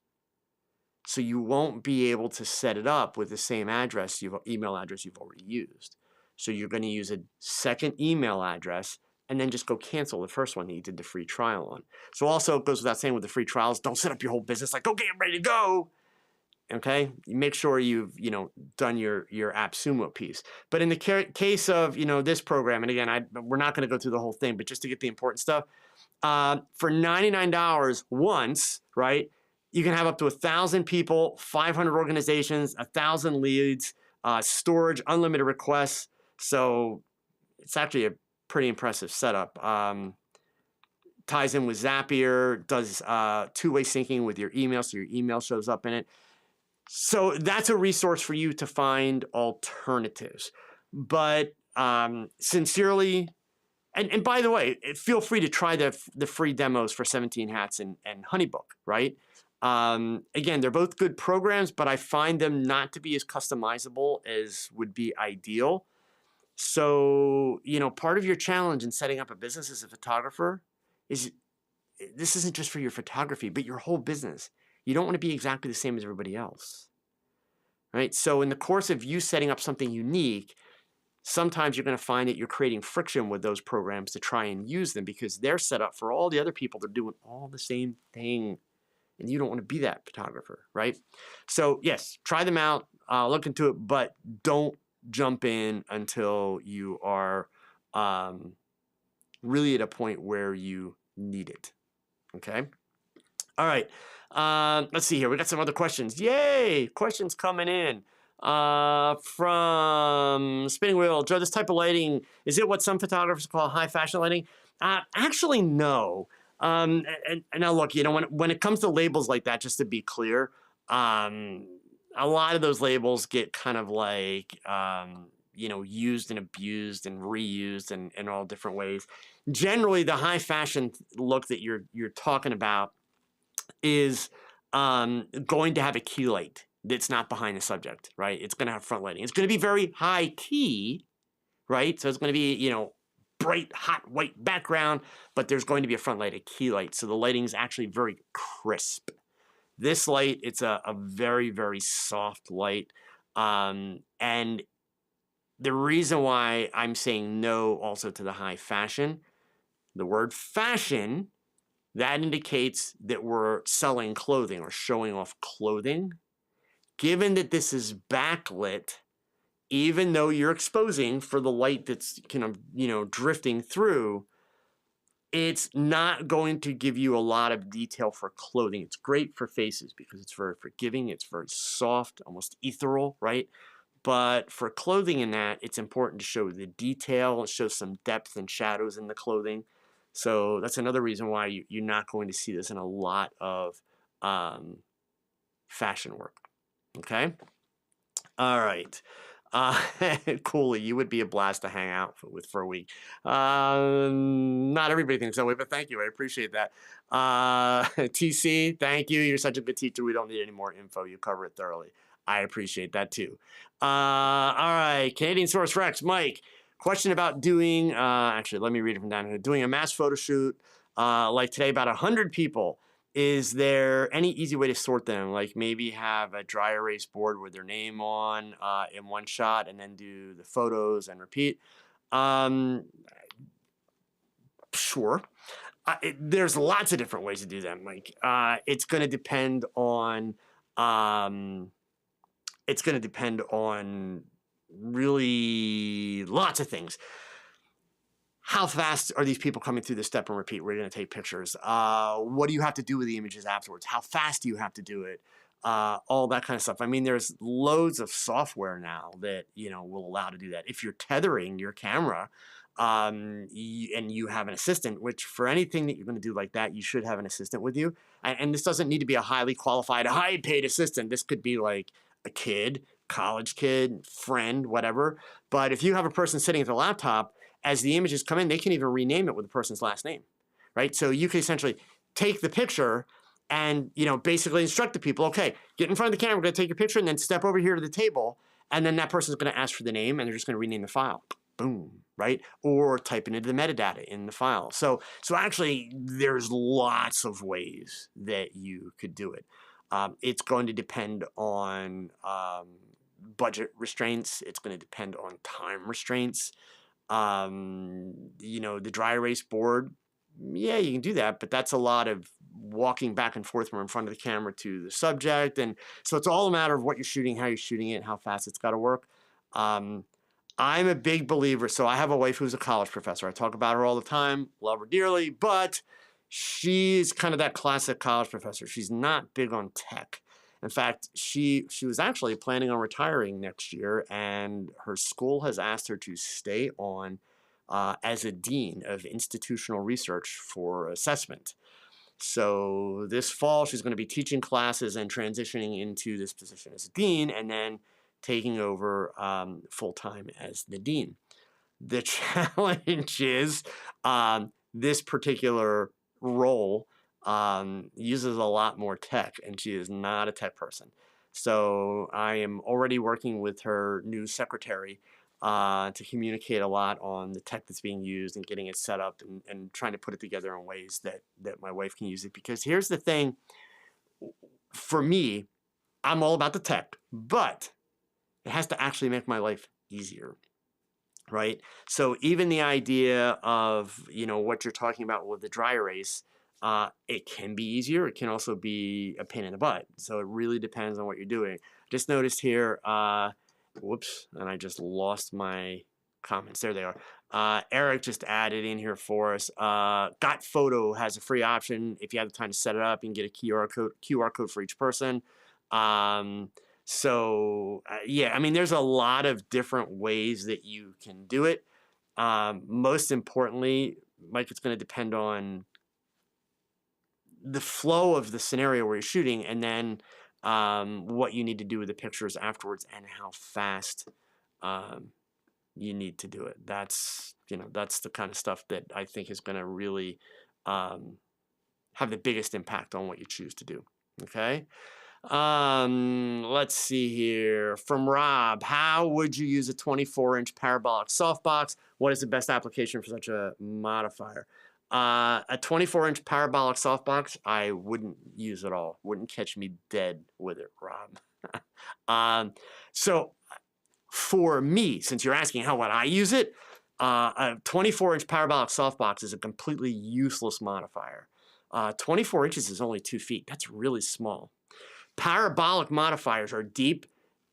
So you won't be able to set it up with the same email address you've already used. So you're going to use a second email address and then just go cancel the first one that you did the free trial on. So also it goes without saying with the free trials, don't set up your whole business like, okay, I'm ready to go. Okay, you make sure you've done your AppSumo piece. But in the case of this program, and again, we're not going to go through the whole thing, but just to get the important stuff, for $99 once, right? You can have up to 1,000 people, 500 organizations, 1,000 leads, storage, unlimited requests. So it's actually a pretty impressive setup. Ties in with Zapier, does two-way syncing with your email, so your email shows up in it. So that's a resource for you to find alternatives. But sincerely, and by the way, feel free to try the free demos for 17 Hats and Honeybook, right? Again, they're both good programs, but I find them not to be as customizable as would be ideal. So, part of your challenge in setting up a business as a photographer is this isn't just for your photography, but your whole business. You don't want to be exactly the same as everybody else, right? So in the course of you setting up something unique, sometimes you're going to find that you're creating friction with those programs to try and use them because they're set up for all the other people. They're doing all the same thing, and you don't want to be that photographer, right? So yes, try them out, look into it, but don't jump in until you are really at a point where you need it, okay? All right, let's see here. We got some other questions. Yay, questions coming in. From Spinning Wheel, Joe, this type of lighting, is it what some photographers call high fashion lighting? Actually, no. And now look, when it comes to labels like that, just to be clear, a lot of those labels get kind of like, used and abused and reused in all different ways. Generally, the high fashion look that you're talking about is going to have a key light that's not behind the subject, right? It's going to have front lighting. It's going to be very high key, right? So it's going to be, bright, hot, white background, but there's going to be a front light, a key light. So the lighting is actually very crisp. This light, it's a very, very soft light. And the reason why I'm saying no also to the high fashion, the word fashion, that indicates that we're selling clothing or showing off clothing. Given that this is backlit, even though you're exposing for the light that's kind of, drifting through, it's not going to give you a lot of detail for clothing. It's great for faces because it's very forgiving. It's very soft, almost ethereal, right? But for clothing in that, it's important to show the detail, show some depth and shadows in the clothing. So that's another reason why you're not going to see this in a lot of fashion work. Okay? All right. Cooley, you would be a blast to hang out with for a week. Not everybody thinks that way, but thank you. I appreciate that. TC, thank you. You're such a good teacher. We don't need any more info. You cover it thoroughly. I appreciate that too. All right. Canadian Source Rex, Mike. Question about doing, actually, let me read it from down here. Doing a mass photo shoot like today, about 100 people. Is there any easy way to sort them? Like maybe have a dry erase board with their name on in one shot and then do the photos and repeat? Sure. There's lots of different ways to do that, Mike. It's going to depend on it's going to depend on really lots of things. How fast are these people coming through the step and repeat? We're going to take pictures. What do you have to do with the images afterwards? How fast do you have to do it? All that kind of stuff. I mean, there's loads of software now that, will allow to do that. If you're tethering your camera, and you have an assistant, which for anything that you're going to do like that, you should have an assistant with you. And this doesn't need to be a highly qualified, high paid assistant. This could be like a kid, college kid, friend, whatever. But if you have a person sitting at the laptop, as the images come in, they can even rename it with the person's last name, right? So you can essentially take the picture and, basically instruct the people, okay, get in front of the camera, we're going to take your picture, and then step over here to the table, and then that person's going to ask for the name, and they're just going to rename the file. Boom, right? Or type it into the metadata in the file. So actually, there's lots of ways that you could do it. It's going to depend on budget restraints. It's going to depend on time restraints. The dry erase board, yeah, you can do that, but that's a lot of walking back and forth from in front of the camera to the subject. And so it's all a matter of what you're shooting, how you're shooting it, how fast it's got to work. I'm a big believer. So I have a wife who's a college professor. I talk about her all the time, love her dearly, but she's kind of that classic college professor. She's not big on tech. In fact, she was actually planning on retiring next year, and her school has asked her to stay on as a dean of institutional research for assessment. So this fall, she's going to be teaching classes and transitioning into this position as a dean, and then taking over full-time as the dean. The challenge is this particular role uses a lot more tech, and she is not a tech person. So I am already working with her new secretary to communicate a lot on the tech that's being used and getting it set up and trying to put it together in ways that my wife can use it. Because here's the thing, for me, I'm all about the tech, but it has to actually make my life easier. Right? So even the idea of, what you're talking about with the dry erase, it can be easier. It can also be a pain in the butt. So it really depends on what you're doing. Just noticed here, whoops, and I just lost my comments. There they are. Eric just added in here for us. Got Photo has a free option. If you have the time to set it up, you can get a QR code for each person. Yeah, I mean, there's a lot of different ways that you can do it. Most importantly, Mike, it's going to depend on the flow of the scenario where you're shooting, and then what you need to do with the pictures afterwards, and how fast you need to do it. That's the kind of stuff that I think is going to really have the biggest impact on what you choose to do. Okay. Let's see here. From Rob, how would you use a 24-inch parabolic softbox? What is the best application for such a modifier? A 24-inch parabolic softbox, I wouldn't use at all. Wouldn't catch me dead with it, Rob. So for me, since you're asking how would I use it, a 24-inch parabolic softbox is a completely useless modifier. 24 inches is only 2 feet. That's really small. Parabolic modifiers are deep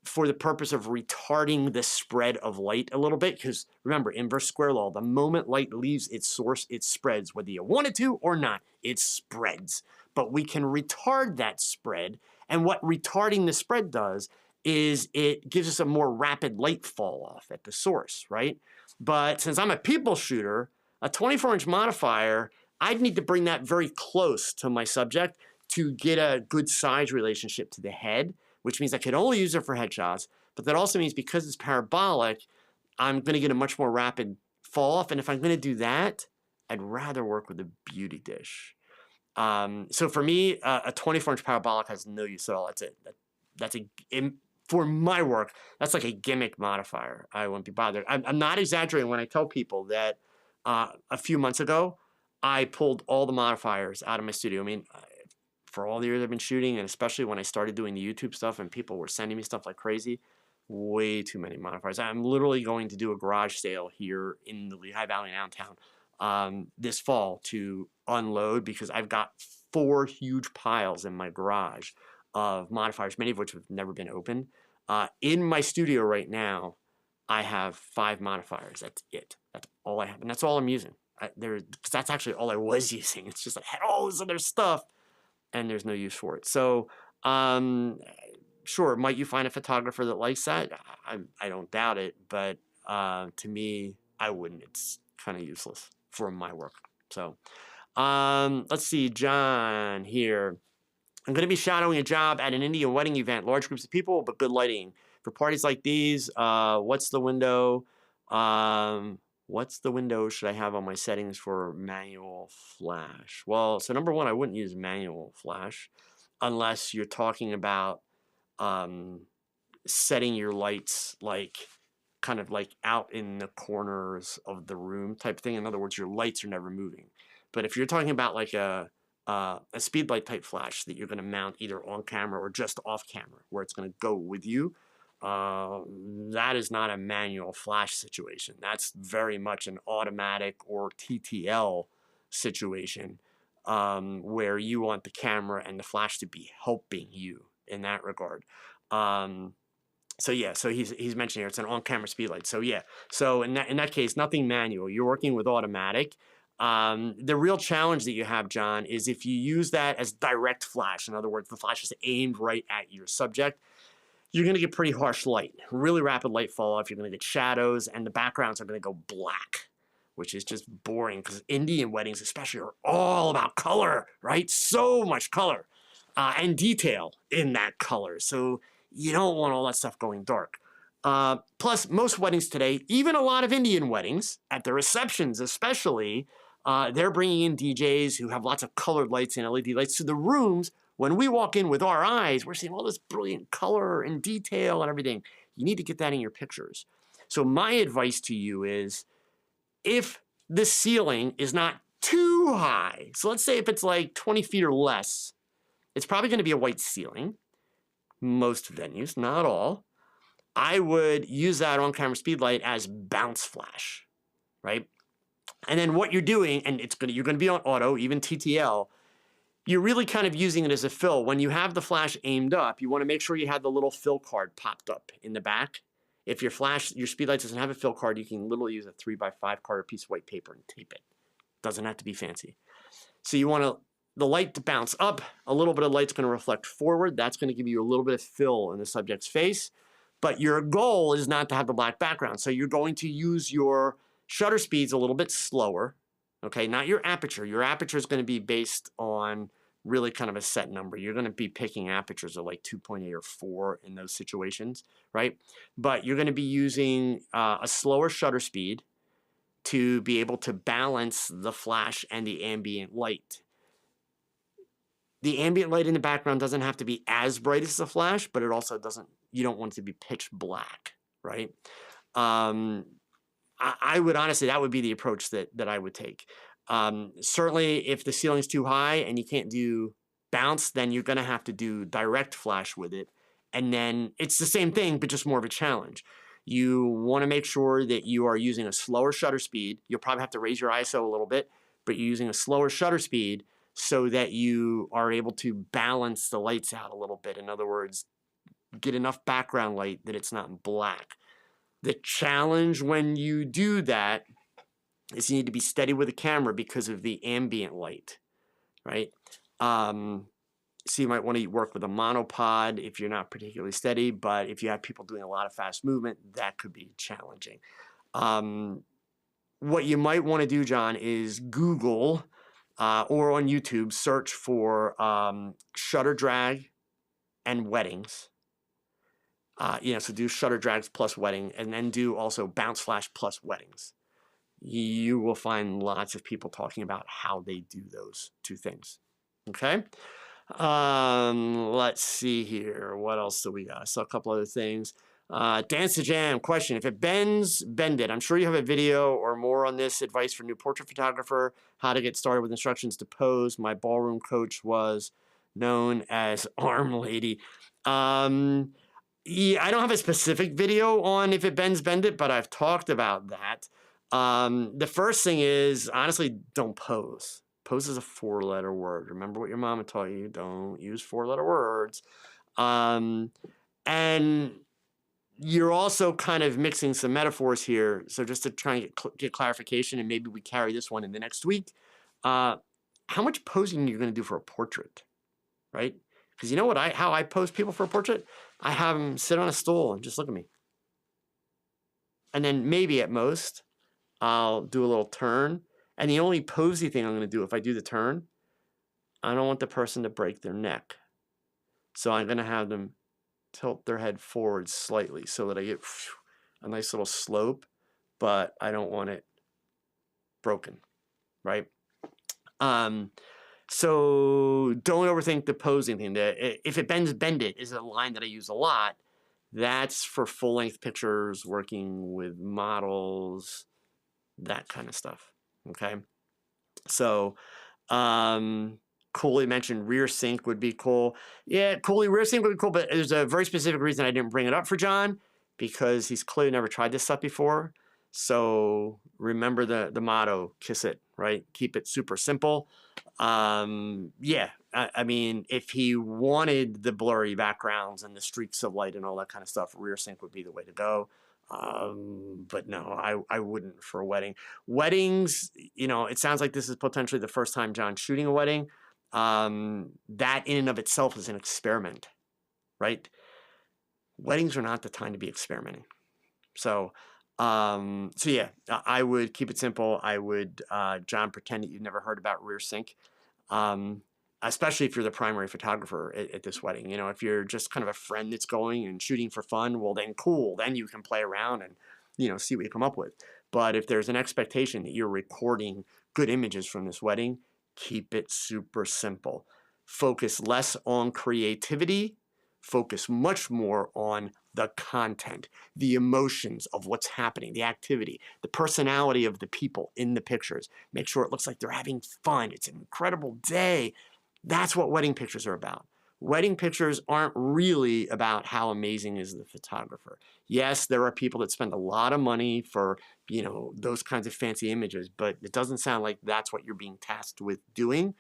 for the purpose of retarding the spread of light a little bit, because remember, inverse square law, the moment light leaves its source, it spreads. Whether you want it to or not, it spreads. But we can retard that spread, and what retarding the spread does is it gives us a more rapid light fall off at the source, right? But since I'm a people shooter, a 24-inch modifier, I'd need to bring that very close to my subject to get a good size relationship to the head, which means I could only use it for headshots. But that also means because it's parabolic, I'm going to get a much more rapid fall off. And if I'm going to do that, I'd rather work with a beauty dish. So for me, a 24-inch parabolic has no use at all. For my work, that's like a gimmick modifier. I wouldn't be bothered. I'm not exaggerating when I tell people that a few months ago, I pulled all the modifiers out of my studio. I mean, for all the years I've been shooting, and especially when I started doing the YouTube stuff and people were sending me stuff like crazy, way too many modifiers. I'm literally going to do a garage sale here in the Lehigh Valley downtown this fall to unload, because I've got 4 huge piles in my garage of modifiers, many of which have never been opened. In my studio right now, I have 5 modifiers. That's it. That's all I have, and that's all I'm using. Because that's actually all I was using. It's just I had all this other stuff, and there's no use for it. So, sure, might you find a photographer that likes that? I don't doubt it, but to me, I wouldn't. It's kind of useless for my work. So, let's see, John here. I'm going to be shadowing a job at an Indian wedding event, large groups of people, but good lighting. For parties like these, what's the window? What's the window should I have on my settings for manual flash? Well, so number one, I wouldn't use manual flash unless you're talking about setting your lights like kind of like out in the corners of the room type thing. In other words, your lights are never moving. But if you're talking about like a speedlight type flash that you're going to mount either on camera or just off camera, where it's going to go with you, that is not a manual flash situation. That's very much an automatic or TTL situation, where you want the camera and the flash to be helping you in that regard. So yeah, so he's mentioning here it's an on-camera speedlight. So yeah, so in that case, nothing manual. You're working with automatic. The real challenge that you have, John, is if you use that as direct flash. In other words, the flash is aimed right at your subject. You're going to get pretty harsh light, really rapid light fall off. You're going to get shadows, and the backgrounds are going to go black, which is just boring because Indian weddings, especially, are all about color, right? So much color and detail in that color. So you don't want all that stuff going dark. Plus, most weddings today, even a lot of Indian weddings, at the receptions especially, they're bringing in DJs who have lots of colored lights and LED lights. So the rooms, when we walk in with our eyes, we're seeing all this brilliant color and detail and everything. You need to get that in your pictures. So my advice to you is, if the ceiling is not too high, so let's say if it's like 20 feet or less, it's probably going to be a white ceiling. Most venues, not all. I would use that on-camera speedlight as bounce flash, right? And then what you're doing, and you're going to be on auto, even TTL, you're really kind of using it as a fill. When you have the flash aimed up, you want to make sure you have the little fill card popped up in the back. If your speedlight doesn't have a fill card, you can literally use a 3x5 card or piece of white paper and tape it. Doesn't have to be fancy. So you want the light to bounce up. A little bit of light's going to reflect forward. That's going to give you a little bit of fill in the subject's face. But your goal is not to have the black background. So you're going to use your shutter speeds a little bit slower, okay? Not your aperture. Your aperture is going to be based on really kind of a set number. You're going to be picking apertures of like 2.8 or 4 in those situations, right? But you're going to be using a slower shutter speed to be able to balance the flash and the ambient light. The ambient light in the background doesn't have to be as bright as the flash, but it also doesn't, you don't want it to be pitch black, right? I would honestly, that would be the approach that I would take. Certainly if the ceiling's too high and you can't do bounce, then you're gonna have to do direct flash with it. And then it's the same thing, but just more of a challenge. You wanna make sure that you are using a slower shutter speed. You'll probably have to raise your ISO a little bit, but you're using a slower shutter speed so that you are able to balance the lights out a little bit. In other words, get enough background light that it's not black. The challenge when you do that is you need to be steady with the camera because of the ambient light, right? So you might want to work with a monopod if you're not particularly steady, but if you have people doing a lot of fast movement, that could be challenging. What you might want to do, John, is Google or on YouTube, search for shutter drag and weddings. So do shutter drags plus wedding, and then do also bounce flash plus weddings. You will find lots of people talking about how they do those two things. Okay. Let's see here. What else do we got? I saw a couple other things. Dance to Jam question. If it bends, bend it. I'm sure you have a video or more on this. Advice for new portrait photographer. How to get started with instructions to pose. My ballroom coach was known as Arm Lady. Yeah, I don't have a specific video on if it bends, bend it, but I've talked about that. The first thing is, honestly, don't pose. Pose is a 4-letter word. Remember what your mama taught you. Don't use 4-letter words. And you're also kind of mixing some metaphors here. So just to try and get clarification, and maybe we carry this one in the next week. How much posing you're going to do for a portrait, right? Because you know how I pose people for a portrait? I have them sit on a stool and just look at me. And then maybe at most, I'll do a little turn. And the only posy thing I'm going to do if I do the turn, I don't want the person to break their neck. So I'm going to have them tilt their head forward slightly so that I get a nice little slope, but I don't want it broken, right? So don't overthink the posing thing. If it bends, bend it is a line that I use a lot. That's for full-length pictures, working with models, that kind of stuff, okay? So, Cooley mentioned rear sync would be cool. Yeah, Cooley, rear sync would be cool, but there's a very specific reason I didn't bring it up for John, because he's clearly never tried this stuff before. So remember the motto, kiss it, right? Keep it super simple. Yeah, I mean, if he wanted the blurry backgrounds and the streaks of light and all that kind of stuff, rear sync would be the way to go. But no, I wouldn't for a wedding. Weddings, it sounds like this is potentially the first time John's shooting a wedding. That in and of itself is an experiment, right? Weddings are not the time to be experimenting. So yeah, I would keep it simple. I would, John, pretend that you've never heard about rear sync, especially if you're the primary photographer at this wedding. If you're just kind of a friend that's going and shooting for fun, well, then cool. Then you can play around and, see what you come up with. But if there's an expectation that you're recording good images from this wedding, keep it super simple. Focus less on creativity. Focus much more on the content, the emotions of what's happening, the activity, the personality of the people in the pictures. Make sure it looks like they're having fun. It's an incredible day. That's what wedding pictures are about. Wedding pictures aren't really about how amazing is the photographer. Yes, there are people that spend a lot of money for, those kinds of fancy images, but it doesn't sound like that's what you're being tasked with doing.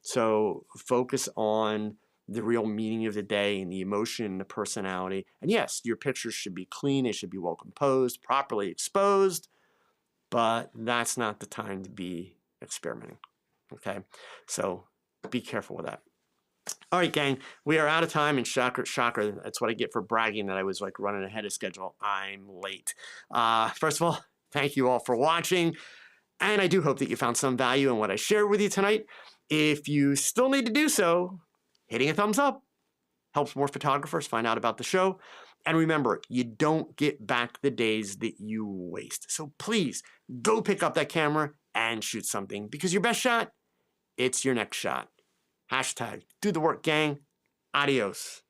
So focus on the real meaning of the day and the emotion and the personality. And yes, your pictures should be clean. They should be well composed, properly exposed, but that's not the time to be experimenting, okay? So be careful with that. All right, gang, we are out of time, and shocker, that's what I get for bragging that I was like running ahead of schedule. I'm late. First of all, thank you all for watching, and I do hope that you found some value in what I shared with you tonight. If you still need to do so, hitting a thumbs up helps more photographers find out about the show. And remember, you don't get back the days that you waste. So please go pick up that camera and shoot something, because your best shot, it's your next shot. # do the work, gang. Adios.